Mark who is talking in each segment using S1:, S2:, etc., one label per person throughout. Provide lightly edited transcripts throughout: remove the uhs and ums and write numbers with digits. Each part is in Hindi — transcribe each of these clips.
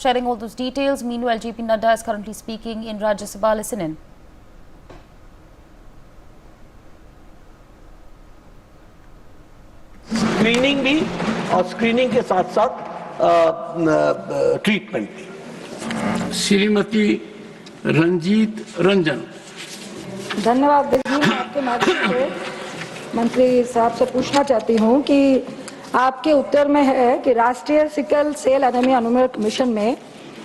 S1: Sharing all those details, meanwhile, JP Nadda is currently speaking in Rajya Sabha. Listen in.
S2: Screening भी और स्क्रीनिंग के साथ साथ ट्रीटमेंट भी।
S3: श्रीमती रंजीत रंजन।
S4: धन्यवाद दीदी। मैं आपके माध्यम से मंत्री साहब से पूछना चाहती हूं कि आपके उत्तर में है कि राष्ट्रीय सिकल सेल एनीमिया अनुमेय मिशन में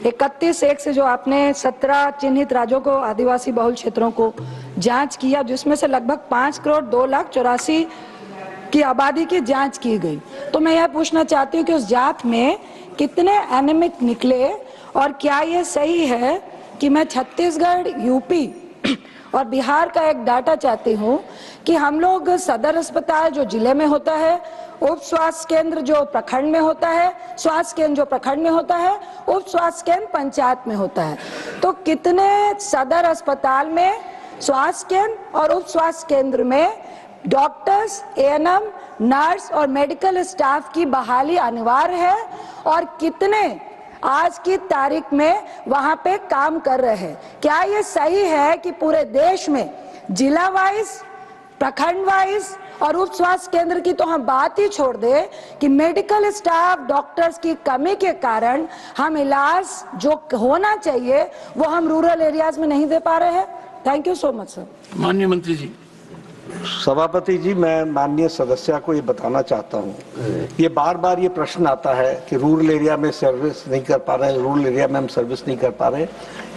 S4: 31/1 से जो आपने 17 चिन्हित राज्यों को, आदिवासी बहुल क्षेत्रों को जांच किया, जिसमें से लगभग 5,02,84,00,000 की आबादी की जांच की गई। तो मैं यह पूछना चाहती हूँ कि उस जांच में कितने एनीमिक निकले और क्या ये सही है कि मैं छत्तीसगढ़, यूपी और बिहार का एक डाटा चाहती हूँ कि हम लोग सदर अस्पताल जो जिले में होता है, उप स्वास्थ्य केंद्र जो प्रखंड में होता है, स्वास्थ्य केंद्र जो प्रखंड में होता है, उप स्वास्थ्य केंद्र पंचायत में होता है, तो कितने सदर अस्पताल में, स्वास्थ्य केंद्र और उप स्वास्थ्य केंद्र में डॉक्टर्स, एएनएम, नर्स और मेडिकल स्टाफ की बहाली अनिवार्य है और कितने आज की तारीख में वहां पे काम कर रहे हैं? क्या ये सही है कि पूरे देश में जिला वाइज, प्रखंड वाइज और उप स्वास्थ्य केंद्र की तो हम बात ही छोड़ दे कि मेडिकल स्टाफ, डॉक्टर्स की कमी के कारण हम इलाज जो होना चाहिए वो हम रूरल एरियाज में नहीं दे पा रहे हैं? Thank you so much sir.
S3: माननीय मंत्री जी।
S2: सभापति जी, मैं माननीय सदस्य को ये बताना चाहता हूँ, ये बार बार ये प्रश्न आता है कि रूरल एरिया में सर्विस नहीं कर पा रहे हैं, रूरल एरिया में हम सर्विस नहीं कर पा रहे।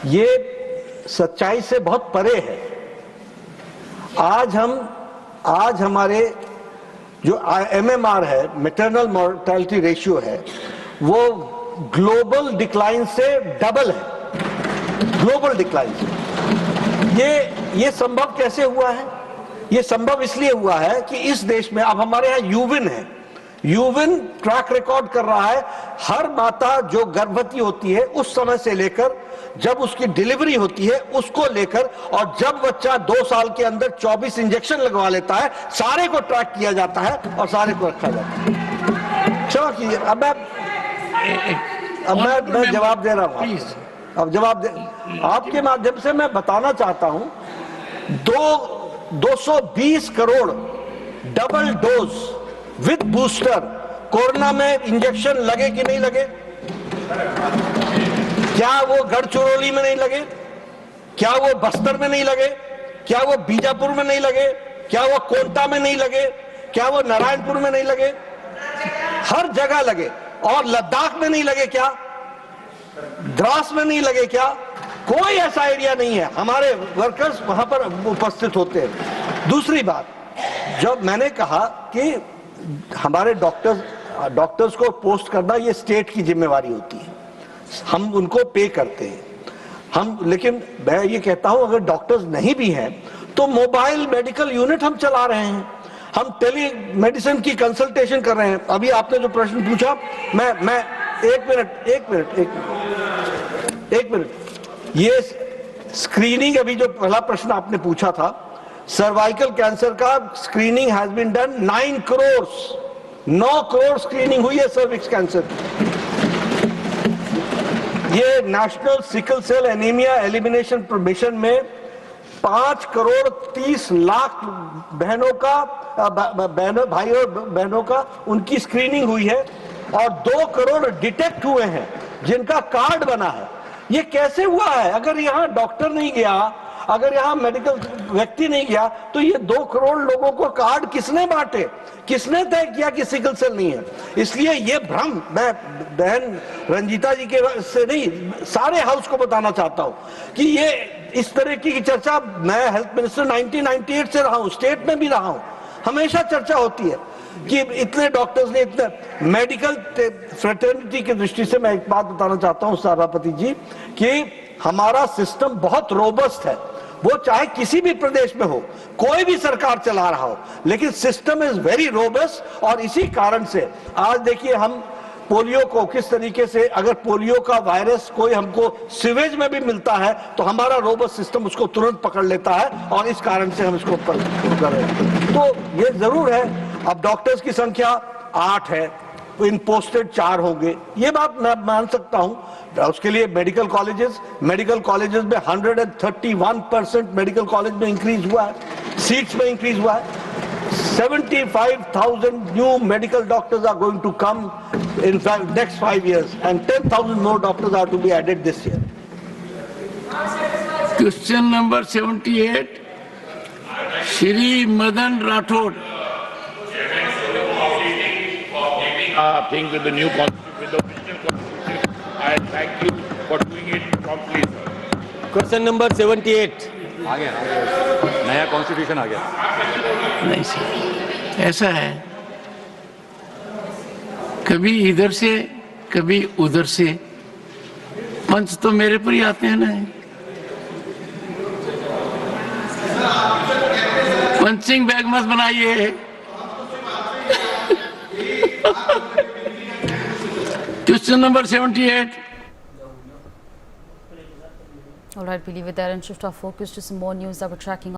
S2: ये सच्चाई से बहुत परे है। आज हमारे जो MMR है, मैटरनल मोर्टेलिटी रेशियो है, वो ग्लोबल डिक्लाइन से डबल है, ग्लोबल डिक्लाइन से। ये संभव कैसे हुआ है? ये संभव इसलिए हुआ है कि इस देश में अब हमारे यहाँ यूविन है, यूविन ट्रैक रिकॉर्ड कर रहा है हर माता जो गर्भवती होती है उस समय से लेकर जब उसकी डिलीवरी होती है उसको लेकर, और जब बच्चा 2 साल के अंदर 24 इंजेक्शन लगवा लेता है, सारे को ट्रैक किया जाता है और सारे को रखा जाता है। क्षमा कीजिए, अब मैं जवाब दे रहा हूँ। अब जवाब दे, आपके माध्यम से मैं बताना चाहता हूं, 220 crore double dose with booster corona में इंजेक्शन लगे कि नहीं लगे? क्या वो गढ़चिरौली में नहीं लगे? क्या वो बस्तर में नहीं लगे? क्या वो बीजापुर में नहीं लगे? क्या वो कोंटा में नहीं लगे? क्या वो नारायणपुर में नहीं लगे? हर जगह लगे। और लद्दाख में नहीं लगे क्या? द्रास में नहीं लगे क्या? कोई ऐसा एरिया नहीं है, हमारे वर्कर्स वहां पर उपस्थित होते हैं। दूसरी बात, जब मैंने कहा कि हमारे डॉक्टर्स को पोस्ट करना ये स्टेट की जिम्मेवारी होती है, हम उनको पे करते हैं लेकिन मैं ये कहता हूं अगर डॉक्टर्स नहीं भी हैं तो मोबाइल मेडिकल यूनिट हम चला रहे हैं, हम टेली मेडिसिन की कंसल्टेशन कर रहे हैं। अभी आपने जो प्रश्न पूछा, मैं एक मिनट, ये स्क्रीनिंग, अभी जो पहला प्रश्न आपने पूछा था, सर्वाइकल कैंसर का screening has been done 9 crore screening हुई है सर्विक्स कैंसर। ये national sickle cell anaemia elimination mission में 5,30,00,000 बहनों का, भाई और बहनों का उनकी स्क्रीनिंग हुई है और 2 करोड़ डिटेक्ट हुए हैं जिनका कार्ड बना है। ये कैसे हुआ है? अगर यहाँ डॉक्टर नहीं गया, अगर यहाँ मेडिकल व्यक्ति नहीं गया, तो ये 2 करोड़ लोगों को कार्ड किसने बांटे? किसने तय किया कि सिकल सेल नहीं है? इसलिए ये भ्रम मैं बहन रंजीता जी के से नहीं, सारे हाउस को बताना चाहता हूँ कि ये इस तरह की चर्चा, मैं हेल्थ मिनिस्टर 1998 से रहा हूँ, स्टेट में भी रहा हूँ, हमेशा चर्चा होती है कि इतने डॉक्टर्स ने, इतने मेडिकल फ्रेटर्निटी की दृष्टि से मैं एक बात बताना चाहता हूं सभापति जी कि हमारा सिस्टम बहुत रोबस्ट है, वो चाहे किसी भी प्रदेश में हो, कोई भी सरकार चला रहा हो, लेकिन सिस्टम इज वेरी रोबस्ट। और इसी कारण से आज देखिए हम पोलियो को किस तरीके से, अगर पोलियो का वायरस कोई हमको सीवेज में भी मिलता है तो हमारा रोबस्ट सिस्टम उसको तुरंत पकड़ लेता है और इस कारण से हम इसको कर रहे हैं। तो ये जरूर है, अब डॉक्टर्स की संख्या 8 है, इन पोस्टेड 4 होंगे, ये बात मैं मान सकता हूं। उसके लिए मेडिकल कॉलेजेस में 131% मेडिकल कॉलेज में इंक्रीज हुआ है, सीट्स में इंक्रीज हुआ है। 75,000 new medical doctors are going to come in fact next 5 years, and 10,000 more doctors are to be added this year.
S3: Question number 78, Shri Madan Rathod.
S5: Thing with the new constitution, with the original constitution. I thank you for doing it promptly, sir.
S6: Question number 78 आ गया, नया कॉन्स्टिट्यूशन आ गया।
S3: नहीं सर, ऐसा है, कभी इधर से कभी उधर से, पंच तो मेरे पर ही आते हैं ना। पंचिंग बैग मत बनाइए। Question number 78।
S1: All right, we leave it there and shift our focus to some more news that we're tracking.